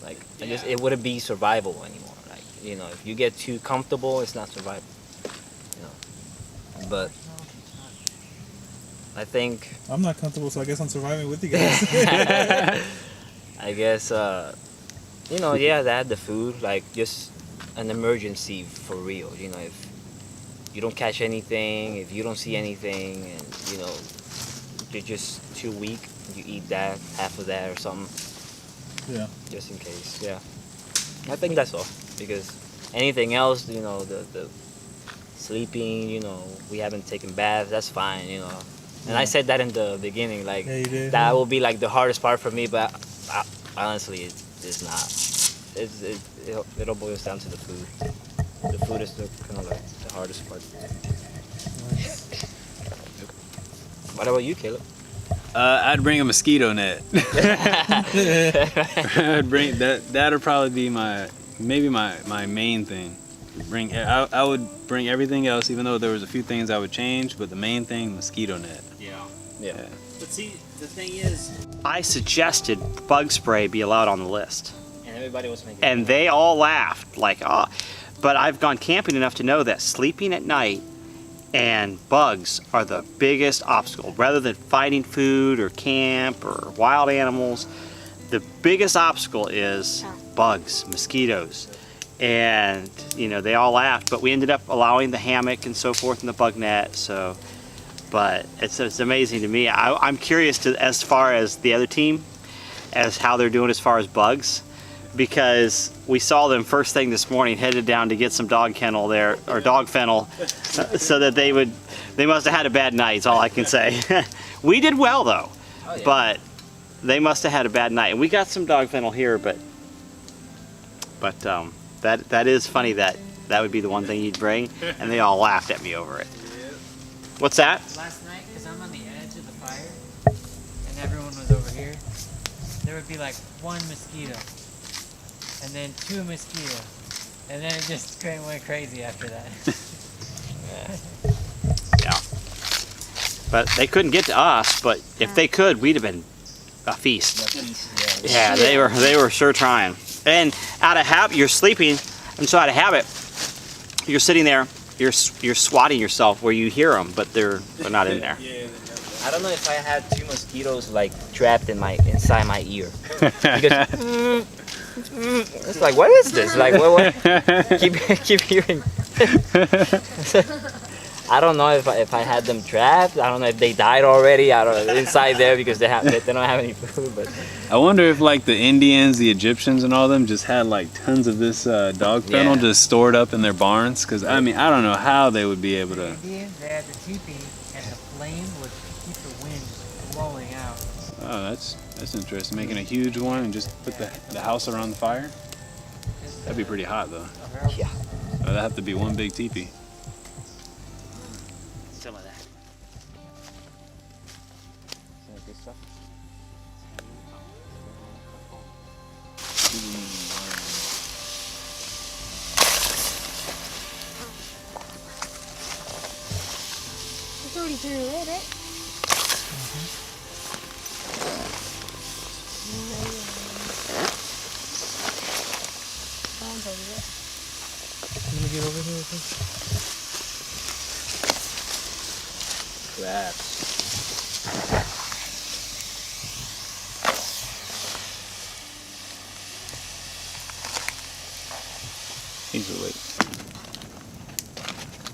like it wouldn't be survival anymore. Like, you know, if you get too comfortable, it's not survival. You know, but I think I'm not comfortable, so I guess I'm surviving with you guys. I guess you know, yeah, that the food, like just an emergency for real. You know, if you don't catch anything, if you don't see anything, and you know you're just too weak, you eat that, half of that or something. Yeah. Just in case. Yeah. I think that's all. Because anything else, you know, the sleeping, you know, we haven't taken baths, that's fine, you know. And I said that in the beginning, like that will be like the hardest part for me, but honestly, it's not. It all boils down to the food. The food is kind of like the hardest part. What about you, Caleb? I'd bring a mosquito net. I'd bring that. That'd probably be my main thing. I would bring everything else, even though there was a few things I would change, but the main thing, mosquito net. Yeah. But see, the thing is, I suggested bug spray be allowed on the list. And everybody was making. And they all laughed, like, oh. But I've gone camping enough to know that sleeping at night And bugs are the biggest obstacle. Rather than finding food or camp or wild animals, the biggest obstacle is bugs, mosquitoes. And you know, they all laughed, but we ended up allowing the hammock and so forth and the bug net. So, but it's amazing to me. I'm curious to, as far as the other team, as how they're doing as far as bugs, because we saw them first thing this morning headed down to get some dog kennel there, or dog fennel, so that they must have had a bad night, is all I can say. We did well though, but they must have had a bad night. And we got some dog fennel here, but that is funny that would be the one thing you'd bring, and they all laughed at me over it. What's that? Last night, because I'm on the edge of the fire, and everyone was over here, there would be like one mosquito, and then two mosquitoes, and then it just went crazy after that. Yeah. But they couldn't get to us, but if they could, we'd have been a feast. Yeah, they were sure trying. And out of habit, you're sleeping, and so out of habit, you're sitting there, you're swatting yourself where you hear them, but they're not in there. I don't know if I had two mosquitoes like trapped inside my ear. Because it's like, what is this? Like, what? Keep hearing. I don't know if I had them trapped. I don't know if they died already. I don't know, inside there because they don't have any food. But I wonder if like the Indians, the Egyptians, and all them just had like tons of this dog fennel just stored up in their barns. Because I mean, I don't know how they would be able to. The Indians, they had the teepee, and the flame would keep the wind blowing out. Oh, that's interesting. Making a huge one and just put the house around the fire. That'd be pretty hot though. Yeah. That'd have to be one big teepee. Some of that. Good stuff. It's already through the lid, right? Let me get over here with this. Crabs. These are late.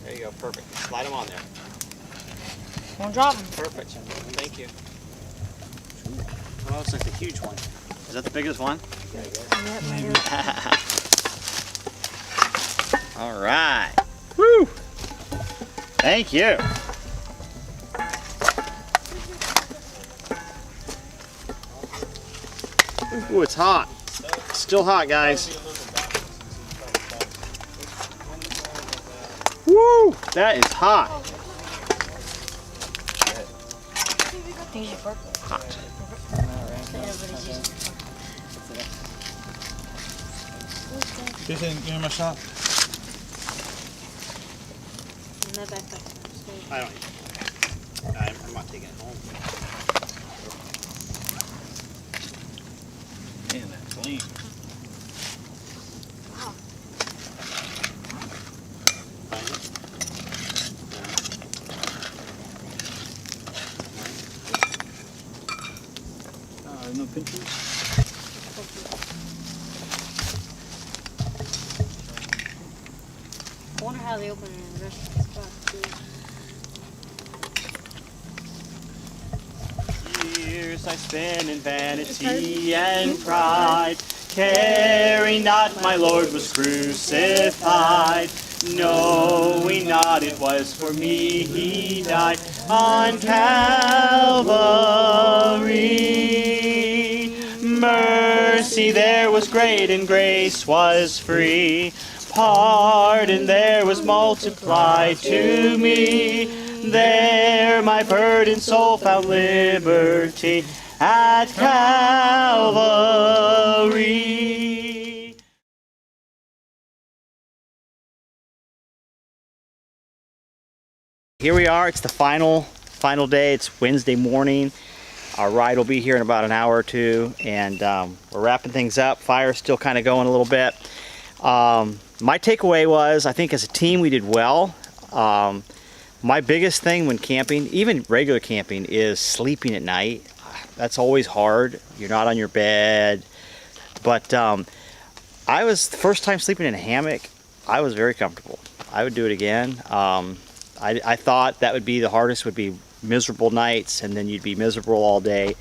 There you go, perfect. Slide them on there. Won't drop them. Perfect. Thank you. Oh, looks like the huge one. Is that the biggest one? All right. Woo! Thank you. Ooh, it's hot. Still hot, guys. Woo! That is hot. Hot. Jason, give me my shot. I don't. I'm not taking it home. Man, that's clean. No pinchers? I wonder how they open it in the rest of the spots too. Years I spent in vanity and pride, caring not my Lord was crucified, knowing not it was for me he died on Calvary. Mercy there was great and grace was free, pardon there was multiplied to me. There my burdened soul found liberty at Calvary. Here we are. It's the final day. It's Wednesday morning. Our ride will be here in about an hour or two, and we're wrapping things up. Fire's still kind of going a little bit. My takeaway was, I think as a team we did well. My biggest thing when camping, even regular camping, is sleeping at night. That's always hard. You're not on your bed. But I was, the first time sleeping in a hammock, I was very comfortable. I would do it again. I thought that would be the hardest, would be miserable nights, and then you'd be miserable all day.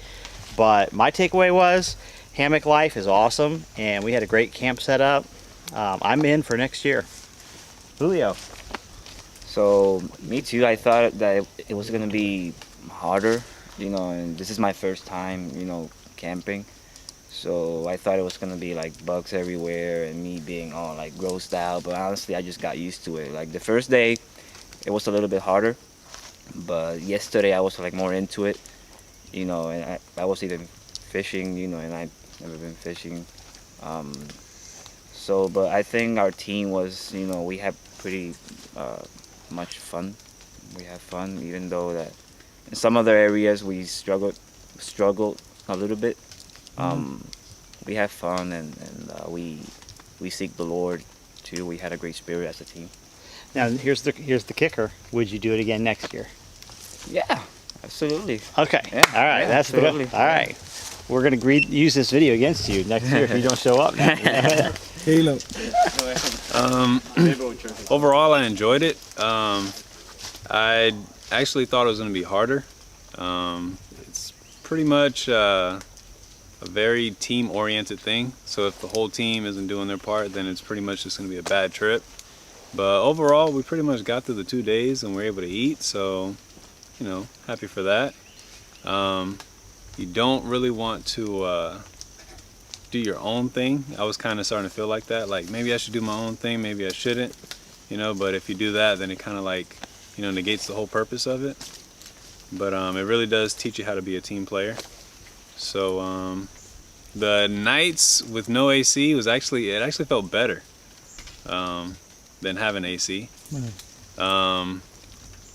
But my takeaway was hammock life is awesome, and we had a great camp set up. I'm in for next year. Julio. So me too. I thought that it was gonna be harder, you know, and this is my first time, you know, camping. So I thought it was gonna be like bugs everywhere and me being all like grossed out. But honestly, I just got used to it. Like the first day, it was a little bit harder, but yesterday I was like more into it, you know, and I was even fishing, you know, and I've never been fishing. But I think our team was, you know, we had pretty much fun. We had fun, even though that in some other areas we struggled a little bit. We had fun, and we seek the Lord too. We had a great spirit as a team. Now here's the kicker. Would you do it again next year? Yeah, absolutely. Okay. Yeah, All right. yeah, That's absolutely. all right. We're gonna use this video against you next year if you don't show up now. Halo. Overall, I enjoyed it. I actually thought it was going to be harder. It's pretty much a very team-oriented thing. So if the whole team isn't doing their part, then it's pretty much just going to be a bad trip. But overall, we pretty much got through the 2 days and we're able to eat. So, you know, happy for that. You don't really want to do your own thing. I was kind of starting to feel like that. Like maybe I should do my own thing, maybe I shouldn't. You know, but if you do that, then it kind of like, you know, negates the whole purpose of it. But it really does teach you how to be a team player. So the nights with no AC was actually felt better than having AC.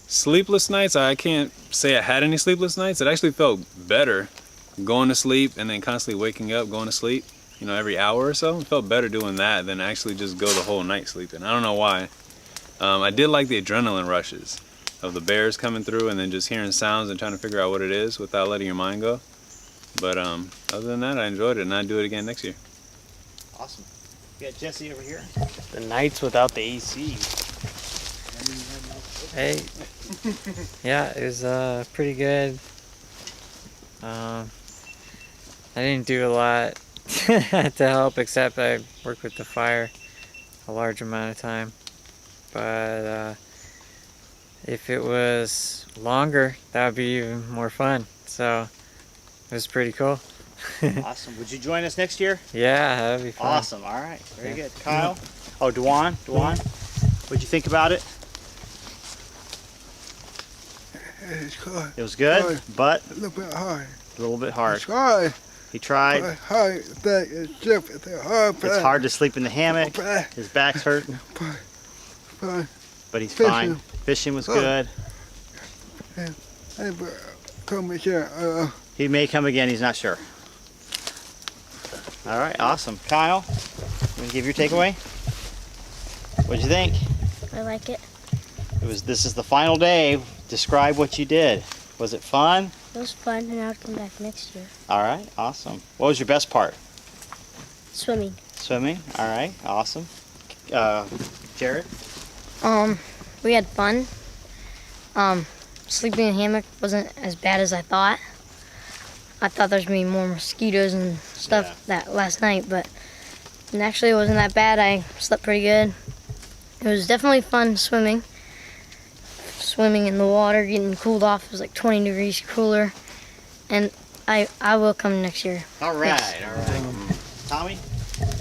Sleepless nights, I can't say I had any sleepless nights. It actually felt better going to sleep and then constantly waking up, going to sleep, you know, every hour or so. It felt better doing that than actually just go the whole night sleeping. I don't know why. I did like the adrenaline rushes of the bears coming through and then just hearing sounds and trying to figure out what it is without letting your mind go. But other than that, I enjoyed it, and I'd do it again next year. Awesome. We got Jesse over here. The nights without the AC. Hey, yeah, it was pretty good. I didn't do a lot to help, except I worked with the fire a large amount of time. But if it was longer, that would be even more fun. So it was pretty cool. Awesome. Would you join us next year? Yeah, that would be fun. Awesome. All right. Very good. Kyle? Oh, Dewan? What'd you think about it? It's hard. It was good, Hard. but A little bit hard. a little bit hard. It's hard. He tried. Hard. It's a hard. It's hard to sleep in the hammock. His back's hurting, but he's fine. Fishing was good. He may come again. He's not sure. All right. Awesome. Kyle, you want to give your takeaway? What'd you think? I like it. This is the final day. Describe what you did. Was it fun? It was fun, and I'll come back next year. All right, awesome. What was your best part? Swimming. Swimming. All right, awesome. Jared? We had fun. Sleeping in a hammock wasn't as bad as I thought. I thought there was gonna be more mosquitoes and stuff that last night, but actually it wasn't that bad. I slept pretty good. It was definitely fun swimming. Swimming in the water, getting cooled off. It was like 20 degrees cooler, and I will come next year. All right, Yes. all right. Tommy?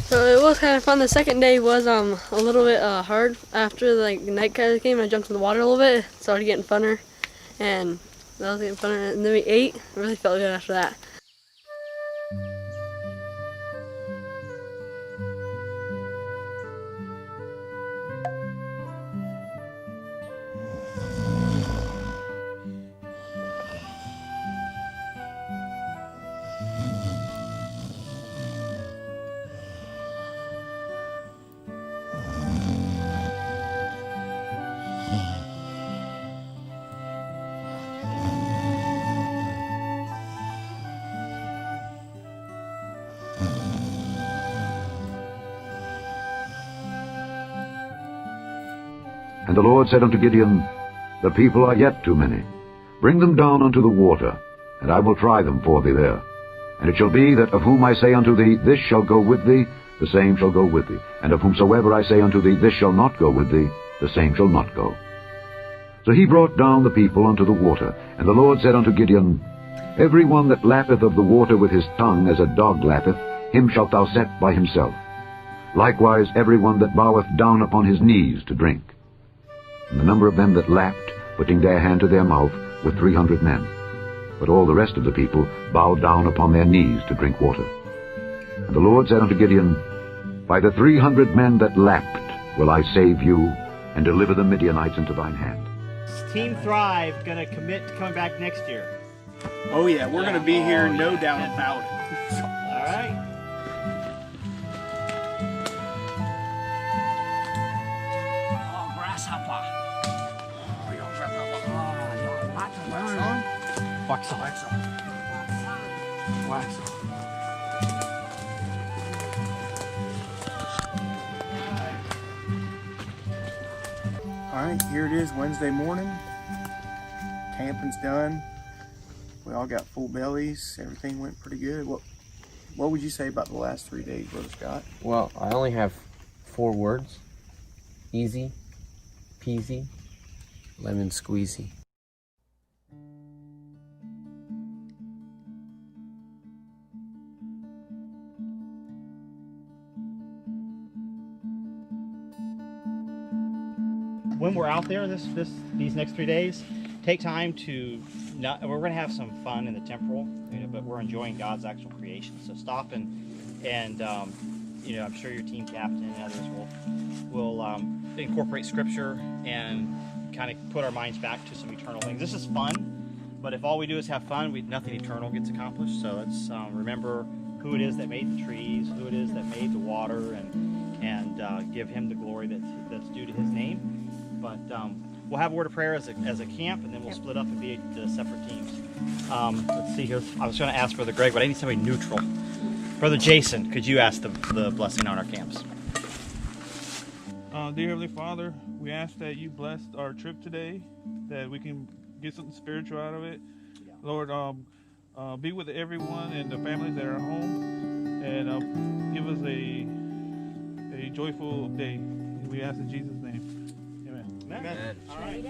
So it was kind of fun. The second day was a little bit hard. After the night kind of came, I jumped in the water a little bit. It started getting funner, and that was getting funner. And then we ate. I really felt good after that. And the Lord said unto Gideon, The people are yet too many. Bring them down unto the water, and I will try them for thee there. And it shall be that of whom I say unto thee, This shall go with thee, the same shall go with thee. And of whomsoever I say unto thee, This shall not go with thee, the same shall not go. So he brought down the people unto the water. And the Lord said unto Gideon, Every one that lappeth of the water with his tongue as a dog lappeth, him shalt thou set by himself. Likewise every one that boweth down upon his knees to drink. And the number of them that lapped, putting their hand to their mouth, were 300 men. But all the rest of the people bowed down upon their knees to drink water. And the Lord said unto Gideon, By the 300 men that lapped will I save you, and deliver the Midianites into thine hand. Is Team Thrive going to commit to coming back next year? Oh yeah, we're going to be here, no doubt about it. All right. Oh, grasshopper. Wax on. Wax on. Wax on. All right, here it is, Wednesday morning. Camping's done. We all got full bellies. Everything went pretty good. What would you say about the last 3 days, Brother Scott? Well, I only have 4 words. Easy, peasy, lemon squeezy. When we're out there these next 3 days, take time to we're going to have some fun in the temporal, but we're enjoying God's actual creation. So stop and I'm sure your team captain and others will incorporate scripture and kind of put our minds back to some eternal things. This is fun, but if all we do is have fun, nothing eternal gets accomplished. So let's remember who it is that made the trees, who it is that made the water, and give him the glory that's due to his name. But we'll have a word of prayer as a camp, and then we'll split up and be the separate teams. Let's see here. I was going to ask Brother Greg, but I need somebody neutral. Brother Jason, could you ask the blessing on our camps? Dear Heavenly Father, we ask that you bless our trip today, that we can get something spiritual out of it. Yeah. Lord, be with everyone and the families that are home, and give us a joyful day. We ask in Jesus' name. Amen. Amen. All right.